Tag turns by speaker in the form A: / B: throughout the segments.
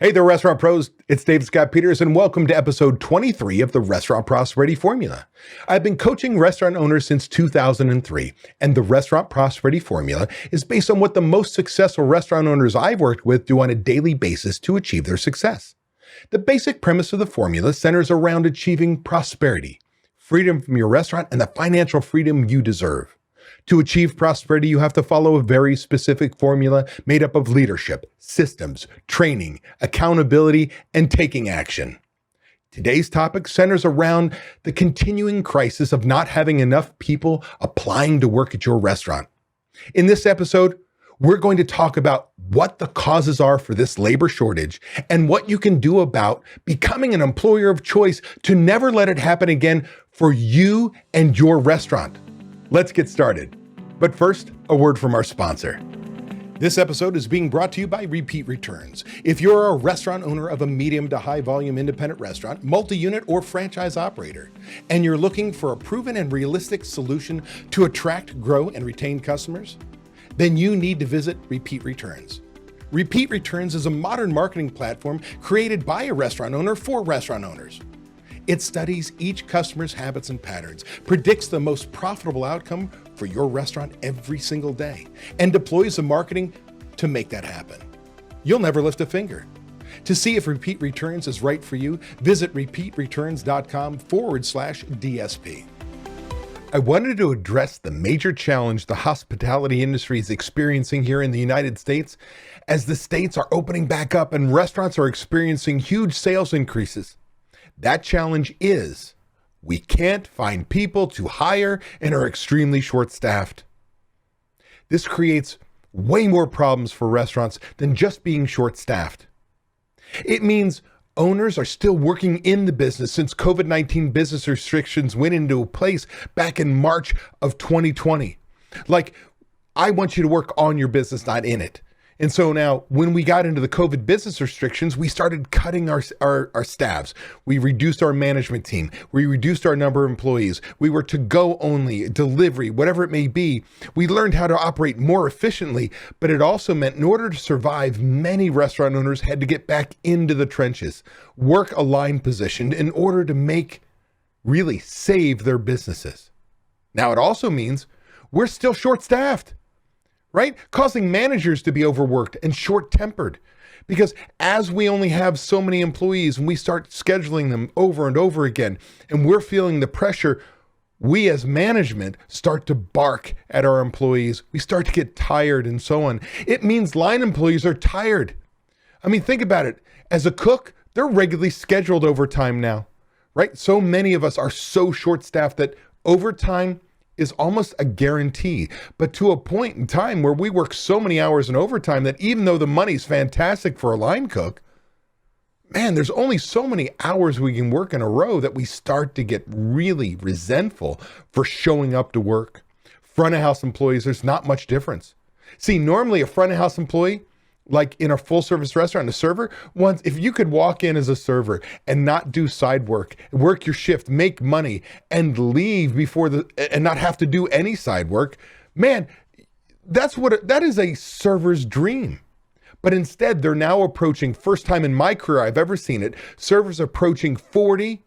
A: Hey there, restaurant pros. It's Dave Scott Peters, and welcome to episode 23 of the Restaurant Prosperity Formula. I've been coaching restaurant owners since 2003, and the Restaurant Prosperity Formula is based on what the most successful restaurant owners I've worked with do on a daily basis to achieve their success. The basic premise of the formula centers around achieving prosperity, freedom from your restaurant, and the financial freedom you deserve. To achieve prosperity, you have to follow a very specific formula made up of leadership, systems, training, accountability, and taking action. Today's topic centers around the continuing crisis of not having enough people applying to work at your restaurant. In this episode, we're going to talk about what the causes are for this labor shortage and what you can do about becoming an employer of choice to never let it happen again for you and your restaurant. Let's get started. But first, a word from our sponsor. This episode is being brought to you by Repeat Returns. If you're a restaurant owner of a medium to high volume independent restaurant, multi-unit or franchise operator, and you're looking for a proven and realistic solution to attract, grow, and retain customers, then you need to visit Repeat Returns. Repeat Returns is a modern marketing platform created by a restaurant owner for restaurant owners. It studies each customer's habits and patterns, predicts the most profitable outcome for your restaurant every single day, and deploys the marketing to make that happen. You'll never lift a finger. To see if Repeat Returns is right for you, visit repeatreturns.com/DSP. I wanted to address the major challenge the hospitality industry is experiencing here in the United States as the states are opening back up and restaurants are experiencing huge sales increases. That challenge is we can't find people to hire and are extremely short-staffed. This creates way more problems for restaurants than just being short-staffed. It means owners are still working in the business since COVID-19 business restrictions went into place back in March of 2020. Like, I want you to work on your business, not in it. And so now when we got into the COVID business restrictions, we started cutting our staffs. We reduced our management team. We reduced our number of employees. We were to go only, delivery, whatever it may be. We learned how to operate more efficiently, but it also meant in order to survive, many restaurant owners had to get back into the trenches, work a line position in order to really save their businesses. Now it also means we're still short-staffed. Right? Causing managers to be overworked and short-tempered. Because as we only have so many employees and we start scheduling them over and over again, and we're feeling the pressure, we as management start to bark at our employees. We start to get tired and so on. It means line employees are tired. I mean, think about it. As a cook, they're regularly scheduled overtime now, right? So many of us are so short-staffed that overtime is almost a guarantee, but to a point in time where we work so many hours in overtime that even though the money's fantastic for a line cook, man, there's only so many hours we can work in a row that we start to get really resentful for showing up to work. Front of house employees, there's not much difference. See, normally a front of house employee, like in a full service restaurant, a server, if you could walk in as a server and not do side work your shift, make money, and leave and not have to do any side work, man, that is a server's dream. But instead, they're now approaching, first time in my career I've ever seen it, servers approaching 40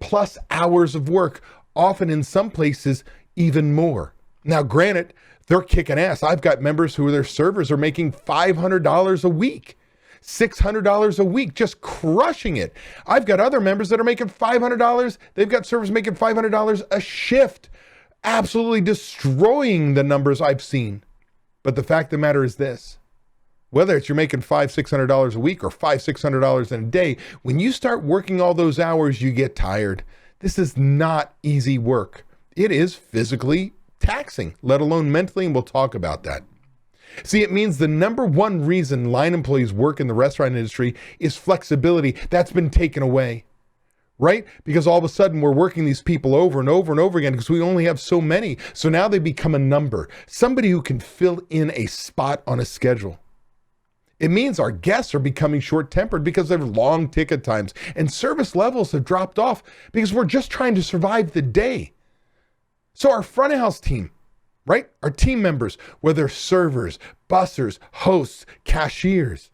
A: plus hours of work, often in some places even more. Now, granted, they're kicking ass. I've got members who their servers are making $500 a week, $600 a week, just crushing it. I've got other members that are making $500. They've got servers making $500 a shift, absolutely destroying the numbers I've seen. But the fact of the matter is this, whether it's you're making $500-$600 a week or $500-$600 in a day, when you start working all those hours, you get tired. This is not easy work. It is physically taxing, let alone mentally, and we'll talk about that. See, it means the number one reason line employees work in the restaurant industry is flexibility. That's been taken away, right? Because all of a sudden we're working these people over and over and over again because we only have so many. So now they become a number, somebody who can fill in a spot on a schedule. It means our guests are becoming short-tempered because of long ticket times, and service levels have dropped off because we're just trying to survive the day. So our front of house team, right? Our team members, whether servers, bussers, hosts, cashiers,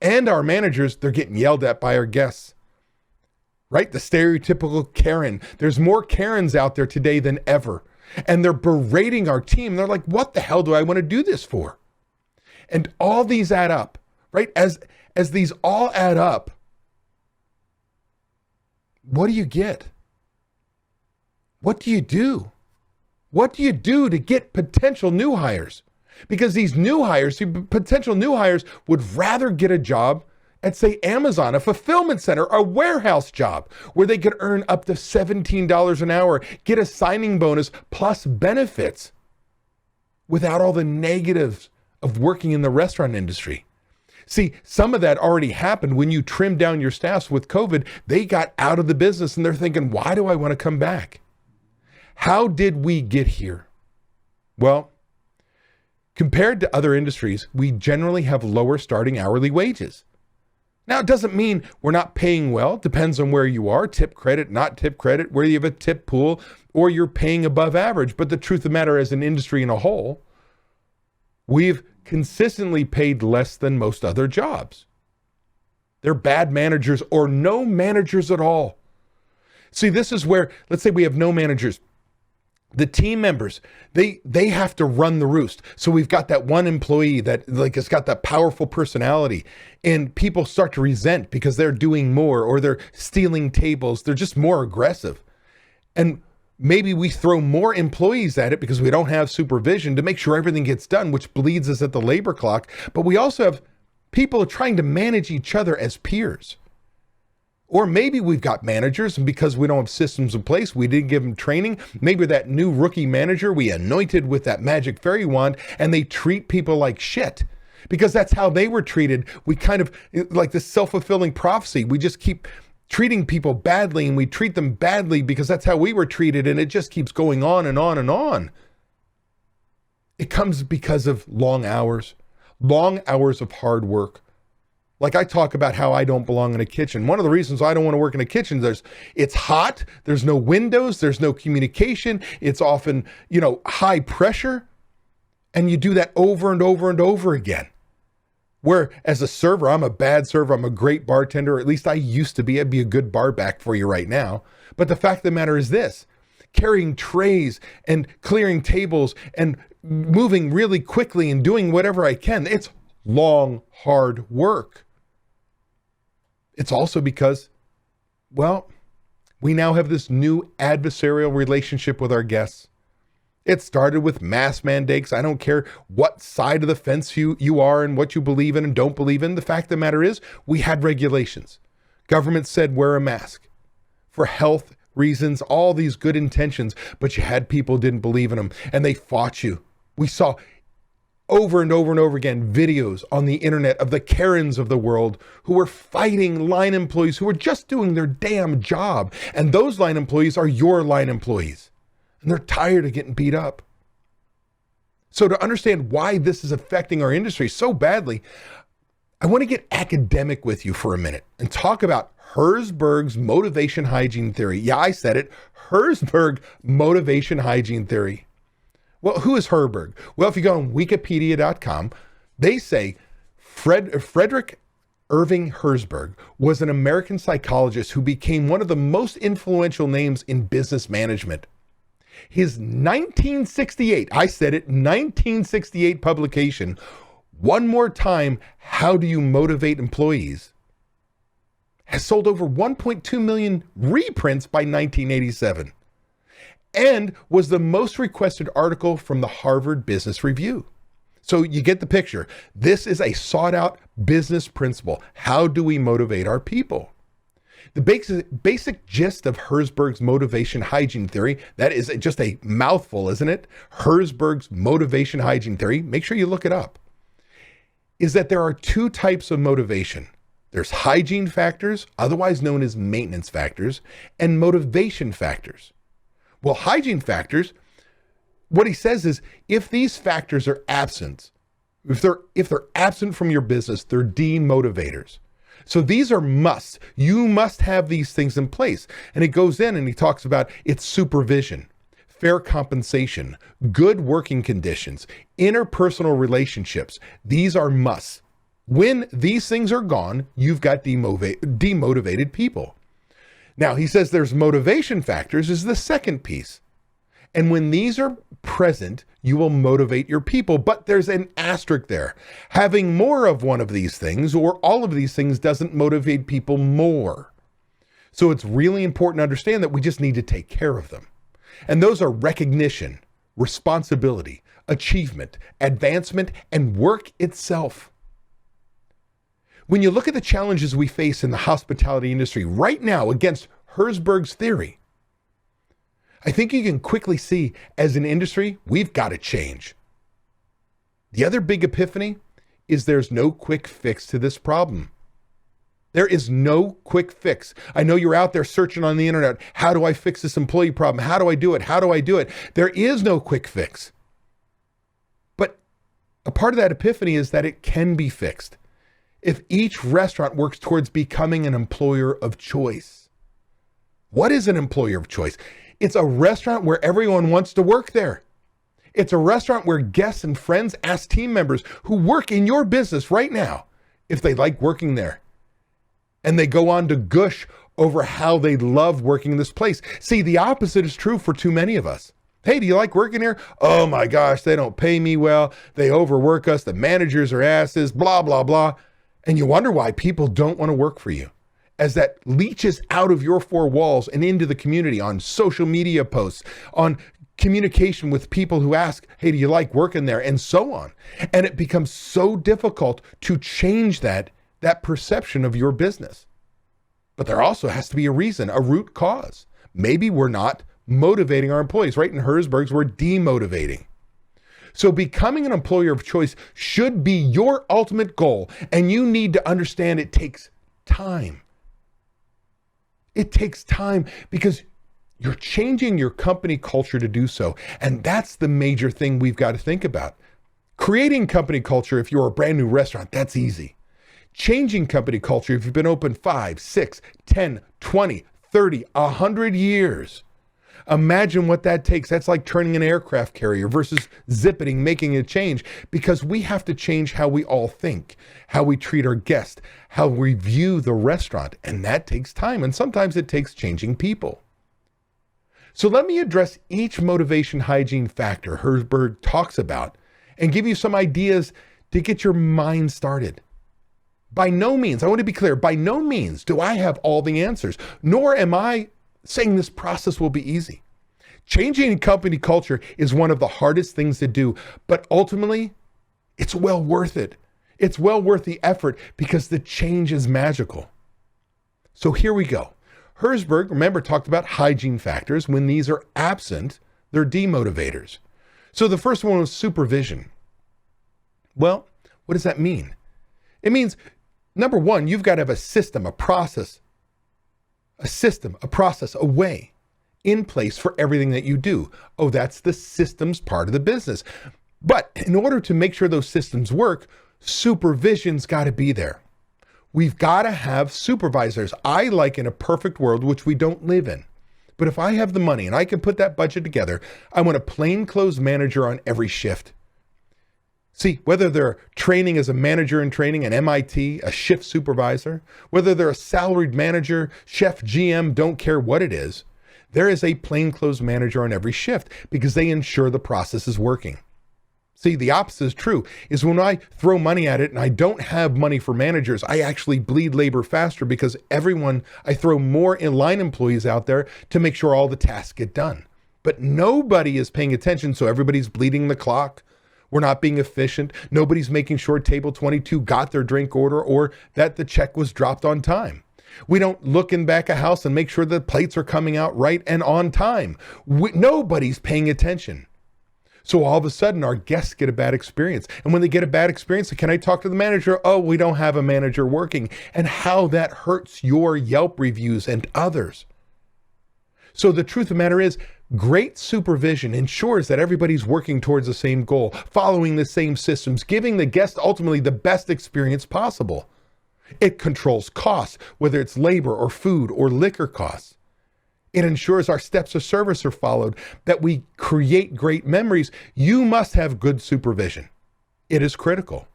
A: And our managers, they're getting yelled at by our guests, right? The stereotypical Karen. There's more Karens out there today than ever. And they're berating our team. They're like, what the hell do I want to do this for? And all these add up, right? As these all add up, what do you get? What do you do? What do you do to get potential new hires? Because these new hires, potential new hires, would rather get a job at, say, Amazon, a fulfillment center, a warehouse job, where they could earn up to $17 an hour, get a signing bonus plus benefits, without all the negatives of working in the restaurant industry. See, some of that already happened when you trimmed down your staffs with COVID. They got out of the business and they're thinking, why do I want to come back? How did we get here? Well, compared to other industries, we generally have lower starting hourly wages. Now, it doesn't mean we're not paying well. It depends on where you are, tip credit, not tip credit, where you have a tip pool, or you're paying above average. But the truth of the matter, as an industry in a whole, we've consistently paid less than most other jobs. They're bad managers or no managers at all. See, this is where, let's say we have no managers. The team members, they have to run the roost. So we've got that one employee that has got that powerful personality, and people start to resent because they're doing more or they're stealing tables. They're just more aggressive. And maybe we throw more employees at it because we don't have supervision to make sure everything gets done, which bleeds us at the labor clock. But we also have people trying to manage each other as peers. Or maybe we've got managers, and because we don't have systems in place, we didn't give them training. Maybe that new rookie manager we anointed with that magic fairy wand, and they treat people like shit because that's how they were treated. We kind of, like this self-fulfilling prophecy, we just keep treating people badly, and we treat them badly because that's how we were treated, and it just keeps going on and on and on. It comes because of long hours of hard work. Like I talk about how I don't belong in a kitchen. One of the reasons I don't want to work in a kitchen is it's hot, there's no windows, there's no communication, it's often, high pressure, and you do that over and over and over again. Where as a server, I'm a bad server, I'm a great bartender, or at least I used to be. I'd be a good bar back for you right now. But the fact of the matter is this: carrying trays and clearing tables and moving really quickly and doing whatever I can, it's long, hard work. It's also because, we now have this new adversarial relationship with our guests. It started with mask mandates. I don't care what side of the fence you are and what you believe in and don't believe in. The fact of the matter is, we had regulations. Government said wear a mask for health reasons, all these good intentions, but you had people who didn't believe in them and they fought you. We saw over and over and over again videos on the internet of the Karens of the world who were fighting line employees who were just doing their damn job. And those line employees are your line employees. And they're tired of getting beat up. So to understand why this is affecting our industry so badly, I want to get academic with you for a minute and talk about Herzberg's motivation hygiene theory. Yeah, I said it. Herzberg motivation hygiene theory. Well, who is Herzberg? Well, if you go on wikipedia.com, they say Frederick Irving Herzberg was an American psychologist who became one of the most influential names in business management. His 1968, I said it, 1968 publication, One More Time, How Do You Motivate Employees, has sold over 1.2 million reprints by 1987. And was the most requested article from the Harvard Business Review. So you get the picture. This is a sought out business principle. How do we motivate our people? The basic gist of Herzberg's motivation hygiene theory, that is just a mouthful, isn't it? Herzberg's motivation hygiene theory, make sure you look it up, is that there are two types of motivation. There's hygiene factors, otherwise known as maintenance factors, and motivation factors. Well, hygiene factors, what he says is if these factors are absent, if they're absent from your business, they're demotivators. So these are musts. You must have these things in place. And he goes in and he talks about its supervision, fair compensation, good working conditions, interpersonal relationships. These are musts. When these things are gone, you've got demotivated people. Now, he says there's motivation factors is the second piece. And when these are present, you will motivate your people. But there's an asterisk there. Having more of one of these things or all of these things doesn't motivate people more. So it's really important to understand that we just need to take care of them. And those are recognition, responsibility, achievement, advancement, and work itself. When you look at the challenges we face in the hospitality industry right now against Herzberg's theory, I think you can quickly see as an industry, we've got to change. The other big epiphany is there's no quick fix to this problem. There is no quick fix. I know you're out there searching on the internet. How do I fix this employee problem? How do I do it? How do I do it? There is no quick fix. But a part of that epiphany is that it can be fixed if each restaurant works towards becoming an employer of choice. What is an employer of choice? It's a restaurant where everyone wants to work there. It's a restaurant where guests and friends ask team members who work in your business right now if they like working there. And they go on to gush over how they love working in this place. See, the opposite is true for too many of us. Hey, do you like working here? Oh my gosh, they don't pay me well. They overwork us. The managers are asses, blah, blah, blah. And you wonder why people don't want to work for you. As that leaches out of your four walls and into the community on social media posts, on communication with people who ask, hey, do you like working there? And so on. And it becomes so difficult to change that perception of your business. But there also has to be a reason, a root cause. Maybe we're not motivating our employees. Right in Herzberg's, we're demotivating. So becoming an employer of choice should be your ultimate goal. And you need to understand it takes time. It takes time because you're changing your company culture to do so. And that's the major thing we've got to think about. Creating company culture, if you're a brand new restaurant, that's easy. Changing company culture, if you've been open 5, 6, 10, 20, 30, 100 years. Imagine what that takes. That's like turning an aircraft carrier versus zippeting, making a change, because we have to change how we all think, how we treat our guests, how we view the restaurant. And that takes time. And sometimes it takes changing people. So let me address each motivation hygiene factor Herzberg talks about and give you some ideas to get your mind started. By no means, I want to be clear, by no means do I have all the answers, nor am I saying this process will be easy. Changing company culture is one of the hardest things to do, but ultimately, it's well worth it. It's well worth the effort because the change is magical. So here we go. Herzberg, remember, talked about hygiene factors. When these are absent, they're demotivators. So the first one was supervision. Well, what does that mean? It means, number one, you've got to have a system, a process, a way in place for everything that you do. Oh, that's the systems part of the business. But in order to make sure those systems work, supervision's got to be there. We've got to have supervisors. I like in a perfect world, which we don't live in. But if I have the money and I can put that budget together, I want a plainclothes manager on every shift. See, whether they're training as a manager in training, an MIT, a shift supervisor, whether they're a salaried manager, chef, GM, don't care what it is, there is a plainclothes manager on every shift because they ensure the process is working. See, the opposite is true, is when I throw money at it and I don't have money for managers, I actually bleed labor faster because I throw more inline employees out there to make sure all the tasks get done. But nobody is paying attention, so everybody's bleeding the clock. We're not being efficient. Nobody's making sure table 22 got their drink order or that the check was dropped on time. We don't look in back of house and make sure the plates are coming out right and on time. Nobody's paying attention. So all of a sudden, our guests get a bad experience. And when they get a bad experience, can I talk to the manager? Oh, we don't have a manager working. And how that hurts your Yelp reviews and others. So the truth of the matter is, great supervision ensures that everybody's working towards the same goal, following the same systems, giving the guest ultimately the best experience possible. It controls costs, whether it's labor or food or liquor costs. It ensures our steps of service are followed, that we create great memories. You must have good supervision. It is critical.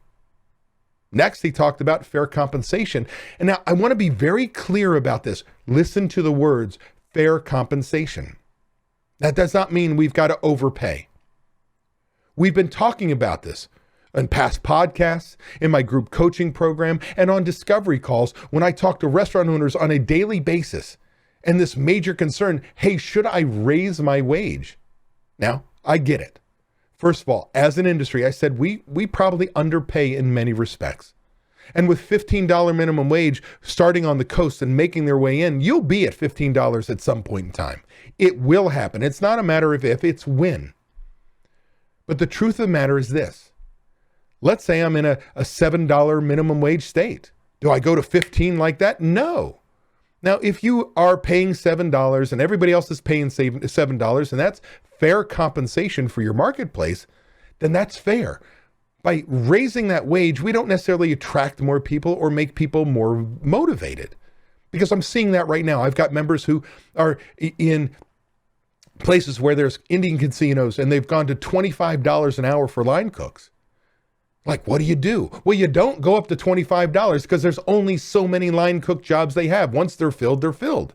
A: Next, he talked about fair compensation. And now I want to be very clear about this. Listen to the words, fair compensation. That does not mean we've got to overpay. We've been talking about this in past podcasts, in my group coaching program, and on discovery calls when I talk to restaurant owners on a daily basis. And this major concern, hey, should I raise my wage? Now, I get it. First of all, as an industry, I said we probably underpay in many respects. And with $15 minimum wage starting on the coast and making their way in, you'll be at $15 at some point in time. It will happen. It's not a matter of if, it's when. But the truth of the matter is this. Let's say I'm in a $7 minimum wage state. Do I go to 15 like that? No. Now, if you are paying $7 and everybody else is paying $7, and that's fair compensation for your marketplace, then that's fair. By raising that wage, we don't necessarily attract more people or make people more motivated. Because I'm seeing that right now. I've got members who are in places where there's Indian casinos and they've gone to $25 an hour for line cooks. Like, what do? Well, you don't go up to $25 because there's only so many line cook jobs they have. Once they're filled, they're filled.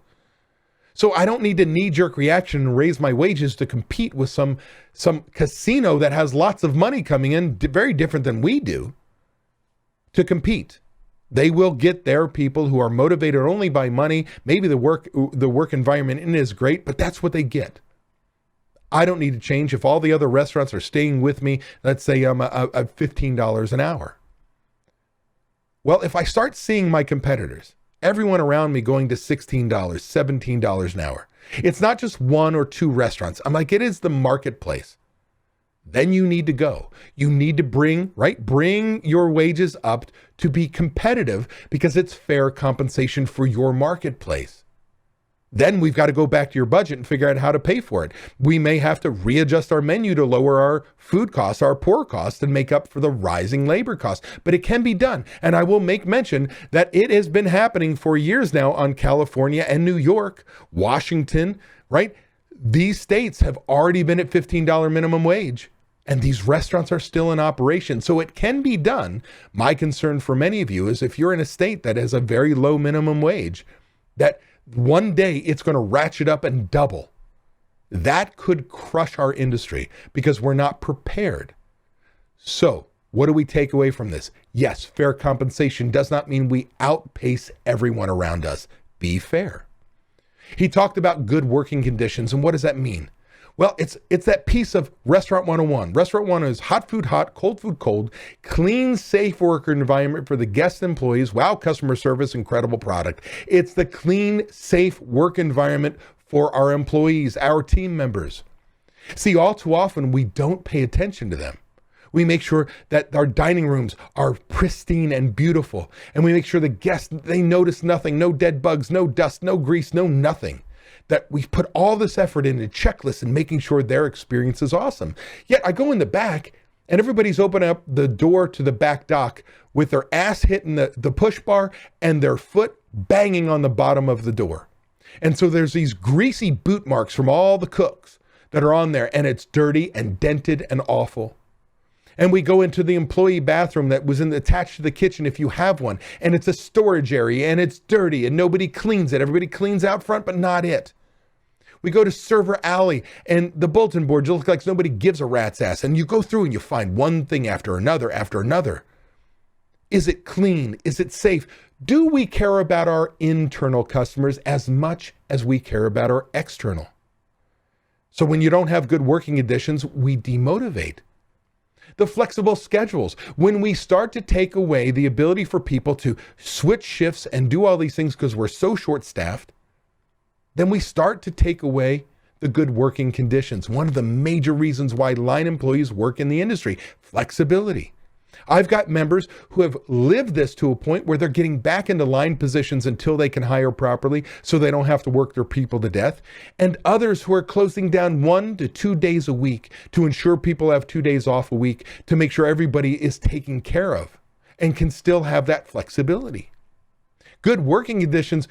A: So I don't need to knee-jerk reaction and raise my wages to compete with some casino that has lots of money coming in, very different than we do, to compete. They will get their people who are motivated only by money. Maybe the work environment isn't as great, but that's what they get. I don't need to change if all the other restaurants are staying with me. Let's say I'm at $15 an hour. Well, if I start seeing my competitors, everyone around me going to $16, $17 an hour, it's not just one or two restaurants. I'm like, it is the marketplace. Then you need to go. You need to bring your wages up to be competitive because it's fair compensation for your marketplace. Then we've got to go back to your budget and figure out how to pay for it. We may have to readjust our menu to lower our food costs, our pour costs, and make up for the rising labor costs. But it can be done. And I will make mention that it has been happening for years now on California and New York, Washington, right? These states have already been at $15 minimum wage. And these restaurants are still in operation. So it can be done. My concern for many of you is if you're in a state that has a very low minimum wage, that one day it's going to ratchet up and double. That could crush our industry because we're not prepared. So what do we take away from this? Yes, fair compensation does not mean we outpace everyone around us. Be fair. He talked about good working conditions. And what does that mean? Well, it's that piece of Restaurant 101. Restaurant 101 is hot food hot, cold food cold, clean, safe worker environment for the guest employees. Wow, customer service, incredible product. It's the clean, safe work environment for our employees, our team members. See, all too often, we don't pay attention to them. We make sure that our dining rooms are pristine and beautiful. And we make sure the guests, they notice nothing, no dead bugs, no dust, no grease, no nothing. That we put all this effort into checklists and making sure their experience is awesome. Yet I go in the back and everybody's opening up the door to the back dock with their ass hitting the push bar and their foot banging on the bottom of the door. And so there's these greasy boot marks from all the cooks that are on there and it's dirty and dented and awful. And we go into the employee bathroom that was attached to the kitchen if you have one. And it's a storage area and it's dirty and nobody cleans it. Everybody cleans out front, but not it. We go to Server Alley and the bulletin board just looks like nobody gives a rat's ass. And you go through and you find one thing after another after another. Is it clean? Is it safe? Do we care about our internal customers as much as we care about our external? So when you don't have good working conditions, we demotivate. The flexible schedules. When we start to take away the ability for people to switch shifts and do all these things because we're so short-staffed, then we start to take away the good working conditions. One of the major reasons why line employees work in the industry, flexibility. I've got members who have lived this to a point where they're getting back into line positions until they can hire properly so they don't have to work their people to death. And others who are closing down 1 to 2 days a week to ensure people have 2 days off a week to make sure everybody is taken care of and can still have that flexibility. Good working conditions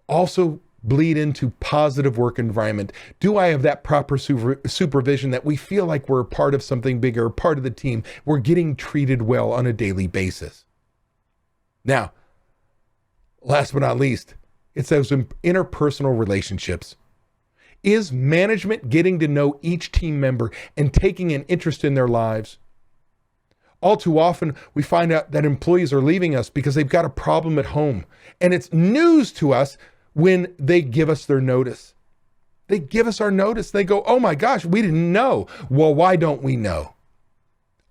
A: also bleed into positive work environment. Do I have that proper supervision that we feel like we're a part of something bigger, part of the team? We're getting treated well on a daily basis. Now, last but not least, it's those interpersonal relationships. Is management getting to know each team member and taking an interest in their lives? All too often, we find out that employees are leaving us because they've got a problem at home. And it's news to us when they give us their notice. They give us our notice. They go, oh my gosh, we didn't know. Well, why don't we know?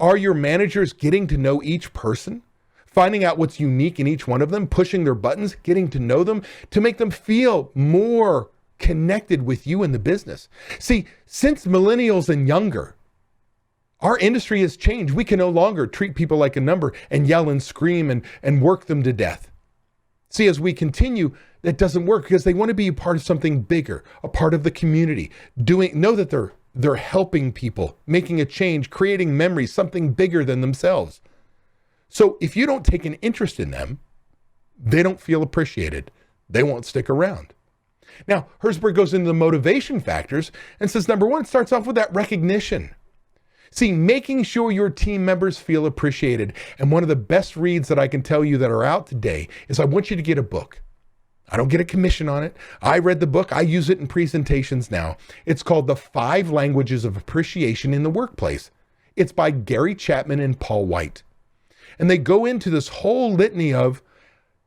A: Are your managers getting to know each person? Finding out what's unique in each one of them, pushing their buttons, getting to know them to make them feel more connected with you in the business. See, since millennials and younger, our industry has changed. We can no longer treat people like a number and yell and scream and work them to death. See, as we continue, that doesn't work because they want to be a part of something bigger, a part of the community, know that they're helping people, making a change, creating memories, something bigger than themselves. So if you don't take an interest in them, they don't feel appreciated. They won't stick around. Now, Herzberg goes into the motivation factors and says, number one, it starts off with that recognition. See, making sure your team members feel appreciated. And one of the best reads that I can tell you that are out today is I want you to get a book. I don't get a commission on it. I read the book. I use it in presentations now. It's called The 5 Languages of Appreciation in the Workplace. It's by Gary Chapman and Paul White. And they go into this whole litany of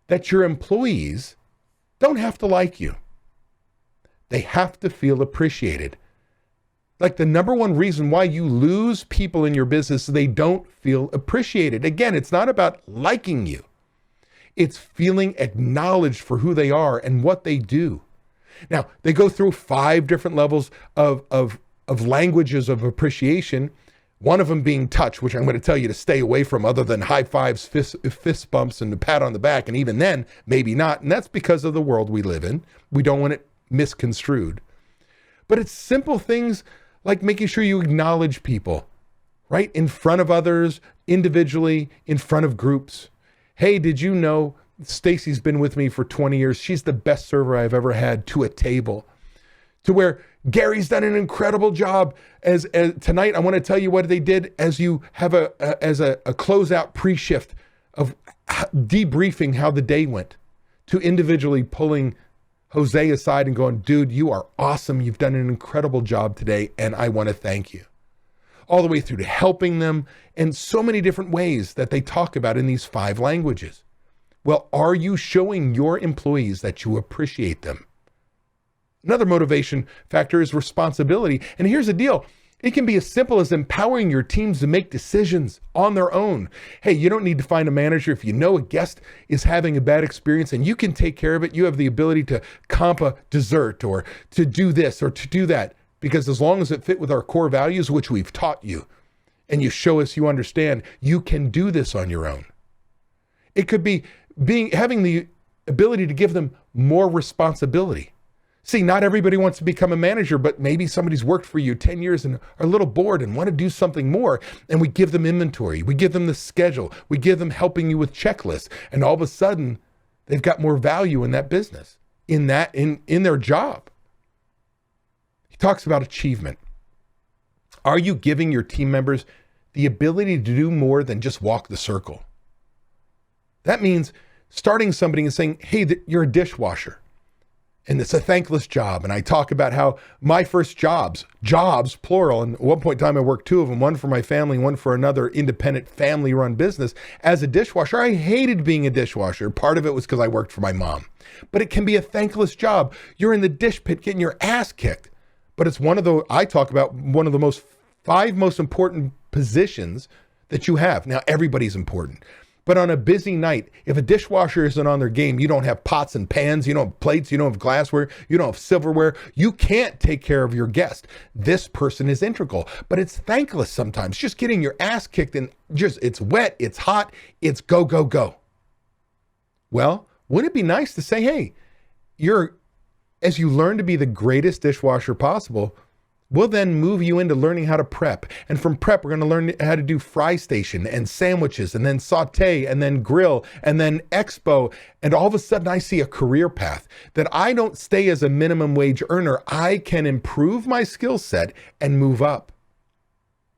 A: that your employees don't have to like you. They have to feel appreciated. Like the number one reason why you lose people in your business is they don't feel appreciated. Again, it's not about liking you. It's feeling acknowledged for who they are and what they do. Now, they go through 5 different levels of languages of appreciation. One of them being touch, which I'm going to tell you to stay away from other than high fives, fist bumps, and a pat on the back. And even then, maybe not. And that's because of the world we live in. We don't want it misconstrued. But it's simple things like making sure you acknowledge people, right? In front of others, individually, in front of groups. Hey, did you know Stacy's been with me for 20 years? She's the best server I've ever had to a table. To where Gary's done an incredible job. As tonight, I want to tell you what they did as you have a closeout pre-shift of debriefing how the day went, to individually pulling Jose aside and going, dude, you are awesome. You've done an incredible job today, and I want to thank you. All the way through to helping them in so many different ways that they talk about in these 5 languages. Well, are you showing your employees that you appreciate them? Another motivation factor is responsibility. And here's the deal. It can be as simple as empowering your teams to make decisions on their own. Hey, you don't need to find a manager. If you know a guest is having a bad experience and you can take care of it, you have the ability to comp a dessert or to do this or to do that. Because as long as it fit with our core values, which we've taught you, and you show us you understand, you can do this on your own. It could be having the ability to give them more responsibility. See, not everybody wants to become a manager, but maybe somebody's worked for you 10 years and are a little bored and want to do something more. And we give them inventory. We give them the schedule. We give them helping you with checklists. And all of a sudden, they've got more value in that business, in their job. He talks about achievement. Are you giving your team members the ability to do more than just walk the circle? That means starting somebody and saying, hey, you're a dishwasher. And it's a thankless job. And I talk about how my first jobs, plural, and at one point in time I worked 2 of them, one for my family, one for another independent family-run business. As a dishwasher, I hated being a dishwasher. Part of it was because I worked for my mom. But it can be a thankless job. You're in the dish pit getting your ass kicked. But it's I talk about one of the 5 most important positions that you have. Now, everybody's important. But on a busy night, if a dishwasher isn't on their game, you don't have pots and pans, you don't have plates, you don't have glassware, you don't have silverware, you can't take care of your guest. This person is integral, but it's thankless sometimes. Just getting your ass kicked and it's wet, it's hot, it's go, go, go. Well, wouldn't it be nice to say, hey, as you learn to be the greatest dishwasher possible, we'll then move you into learning how to prep. And from prep, we're going to learn how to do fry station and sandwiches and then saute and then grill and then expo. And all of a sudden I see a career path that I don't stay as a minimum wage earner. I can improve my skill set and move up.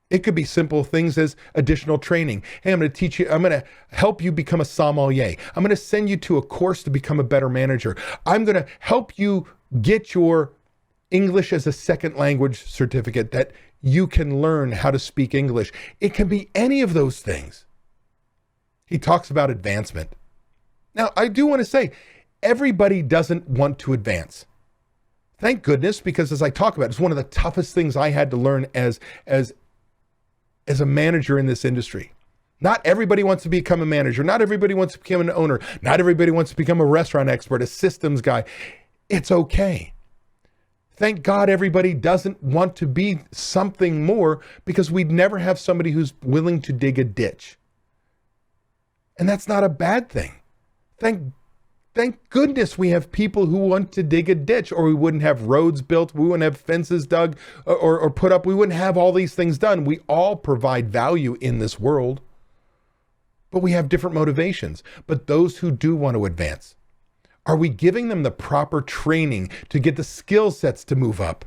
A: It could be simple things as additional training. Hey, I'm going to teach you, I'm going to help you become a sommelier. I'm going to send you to a course to become a better manager. I'm going to help you get your English as a second language certificate that you can learn how to speak English. It can be any of those things. He talks about advancement. Now, I do want to say, everybody doesn't want to advance. Thank goodness, because as I talk about, it's one of the toughest things I had to learn as a manager in this industry. Not everybody wants to become a manager. Not everybody wants to become an owner. Not everybody wants to become a restaurant expert, a systems guy. It's okay. Thank God everybody doesn't want to be something more, because we'd never have somebody who's willing to dig a ditch. And that's not a bad thing. Thank goodness we have people who want to dig a ditch, or we wouldn't have roads built, we wouldn't have fences dug or put up, we wouldn't have all these things done. We all provide value in this world, but we have different motivations. But those who do want to advance, are we giving them the proper training to get the skill sets to move up?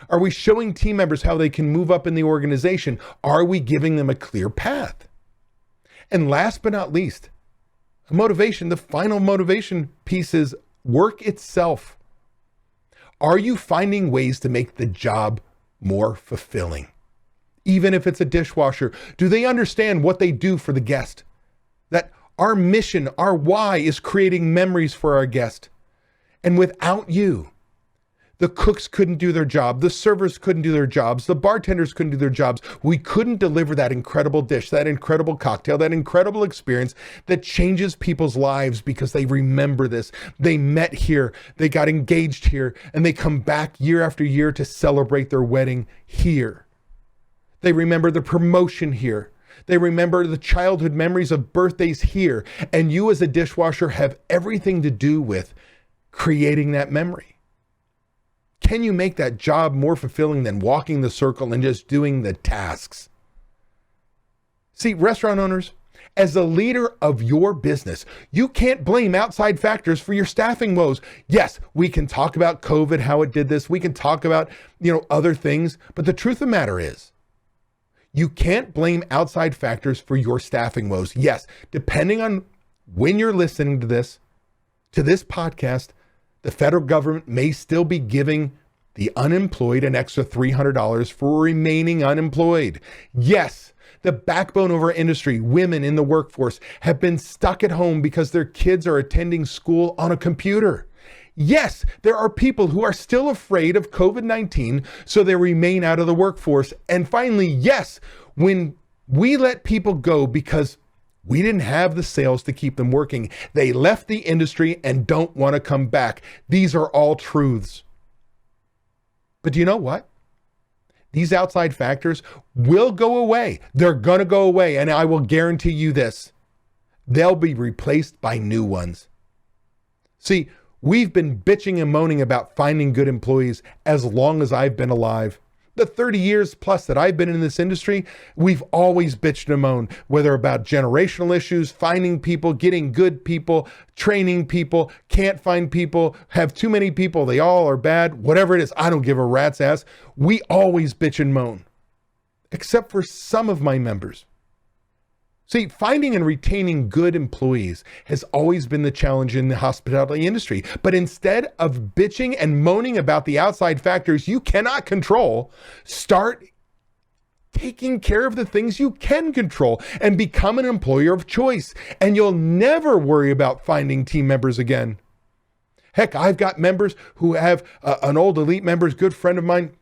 A: Are we showing team members how they can move up in the organization? Are we giving them a clear path? And last but not least, motivation, the final motivation piece is work itself. Are you finding ways to make the job more fulfilling? Even if it's a dishwasher, do they understand what they do for the guest? That our mission, our why is creating memories for our guest. And without you, the cooks couldn't do their job. The servers couldn't do their jobs. The bartenders couldn't do their jobs. We couldn't deliver that incredible dish, that incredible cocktail, that incredible experience that changes people's lives because they remember this. They met here, they got engaged here, and they come back year after year to celebrate their wedding here. They remember the promotion here. They remember the childhood memories of birthdays here. And you as a dishwasher have everything to do with creating that memory. Can you make that job more fulfilling than walking the circle and just doing the tasks? See, restaurant owners, as a leader of your business, you can't blame outside factors for your staffing woes. Yes, we can talk about COVID, how it did this. We can talk about, other things. But the truth of the matter is, you can't blame outside factors for your staffing woes. Yes, depending on when you're listening to this podcast, the federal government may still be giving the unemployed an extra $300 for remaining unemployed. Yes, the backbone of our industry, women in the workforce, have been stuck at home because their kids are attending school on a computer. Yes, there are people who are still afraid of COVID-19, so they remain out of the workforce. And finally, yes, when we let people go because we didn't have the sales to keep them working, they left the industry and don't want to come back. These are all truths. But do you know what? These outside factors will go away. They're going to go away. And I will guarantee you this. They'll be replaced by new ones. See, we've been bitching and moaning about finding good employees as long as I've been alive. The 30 years plus that I've been in this industry, we've always bitched and moaned, whether about generational issues, finding people, getting good people, training people, can't find people, have too many people, they all are bad, whatever it is, I don't give a rat's ass. We always bitch and moan, except for some of my members. See, finding and retaining good employees has always been the challenge in the hospitality industry. But instead of bitching and moaning about the outside factors you cannot control, start taking care of the things you can control and become an employer of choice. And you'll never worry about finding team members again. Heck, I've got members who have an old elite member, good friend of mine,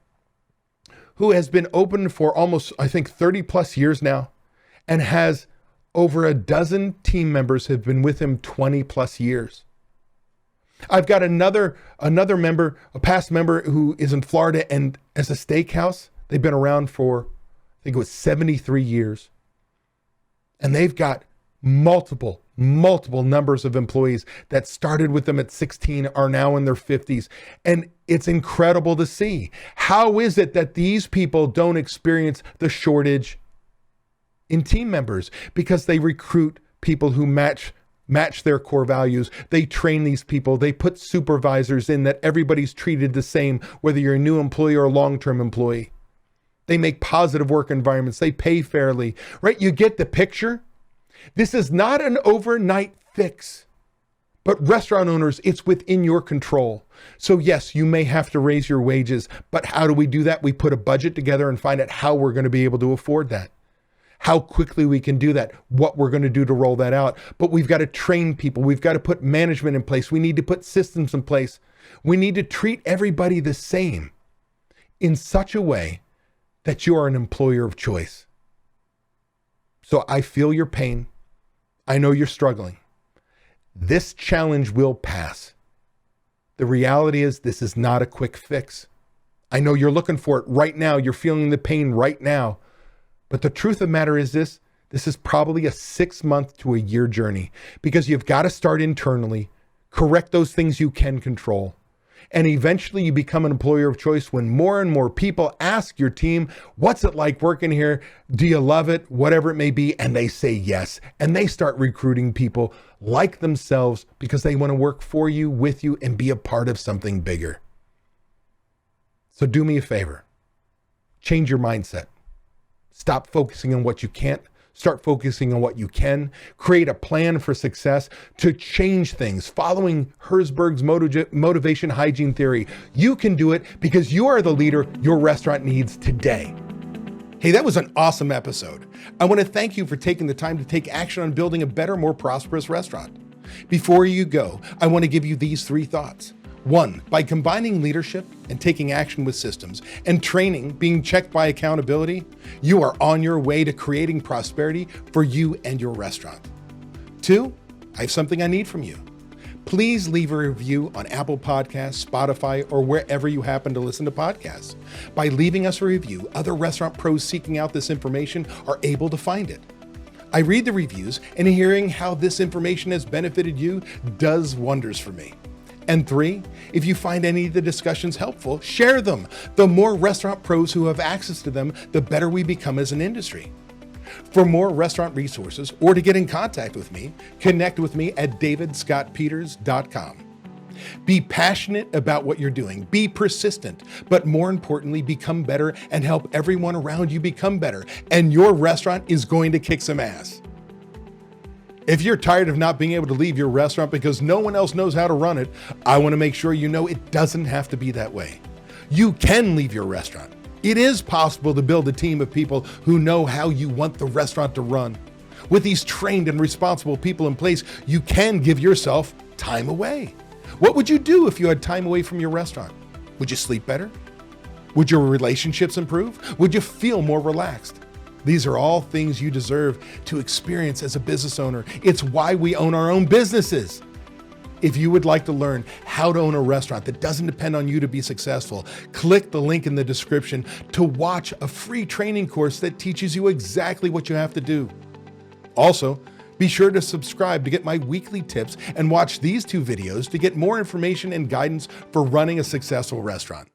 A: who has been open for almost, 30 plus years now, and has over a dozen team members have been with him 20 plus years. I've got another member, a past member who is in Florida, and as a steakhouse, they've been around for, 73 years. And they've got multiple numbers of employees that started with them at 16, are now in their 50s. And it's incredible to see. How is it that these people don't experience the shortage in team members? Because they recruit people who match their core values. They train these people. They put supervisors in that everybody's treated the same, whether you're a new employee or a long-term employee. They make positive work environments. They pay fairly, right? You get the picture. This is not an overnight fix, but restaurant owners, it's within your control. So yes, you may have to raise your wages, but how do we do that? We put a budget together and find out how we're going to be able to afford that, how quickly we can do that, what we're going to do to roll that out. But we've got to train people. We've got to put management in place. We need to put systems in place. We need to treat everybody the same in such a way that you are an employer of choice. So I feel your pain. I know you're struggling. This challenge will pass. The reality is this is not a quick fix. I know you're looking for it right now. You're feeling the pain right now. But the truth of the matter is this is probably a 6-month to a year journey, because you've got to start internally, correct those things you can control. And eventually you become an employer of choice when more and more people ask your team, what's it like working here? Do you love it? Whatever it may be. And they say yes. And they start recruiting people like themselves because they want to work for you, with you, and be a part of something bigger. So do me a favor. Change your mindset. Stop focusing on what you can't. Start focusing on what you can. Create a plan for success to change things, following Herzberg's motivation hygiene theory. You can do it because you are the leader your restaurant needs today. Hey, that was an awesome episode. I want to thank you for taking the time to take action on building a better, more prosperous restaurant. Before you go, I want to give you these 3 thoughts. 1, by combining leadership and taking action with systems and training being checked by accountability, you are on your way to creating prosperity for you and your restaurant. 2, I have something I need from you. Please leave a review on Apple Podcasts, Spotify, or wherever you happen to listen to podcasts. By leaving us a review, other restaurant pros seeking out this information are able to find it. I read the reviews, and hearing how this information has benefited you does wonders for me. And 3, if you find any of the discussions helpful, share them. The more restaurant pros who have access to them, the better we become as an industry. For more restaurant resources or to get in contact with me, connect with me at davidscottpeters.com. Be passionate about what you're doing. Be persistent, but more importantly, become better and help everyone around you become better. And your restaurant is going to kick some ass. If you're tired of not being able to leave your restaurant because no one else knows how to run it, I want to make sure you know it doesn't have to be that way. You can leave your restaurant. It is possible to build a team of people who know how you want the restaurant to run. With these trained and responsible people in place, you can give yourself time away. What would you do if you had time away from your restaurant? Would you sleep better? Would your relationships improve? Would you feel more relaxed? These are all things you deserve to experience as a business owner. It's why we own our own businesses. If you would like to learn how to own a restaurant that doesn't depend on you to be successful, click the link in the description to watch a free training course that teaches you exactly what you have to do. Also, be sure to subscribe to get my weekly tips and watch these 2 videos to get more information and guidance for running a successful restaurant.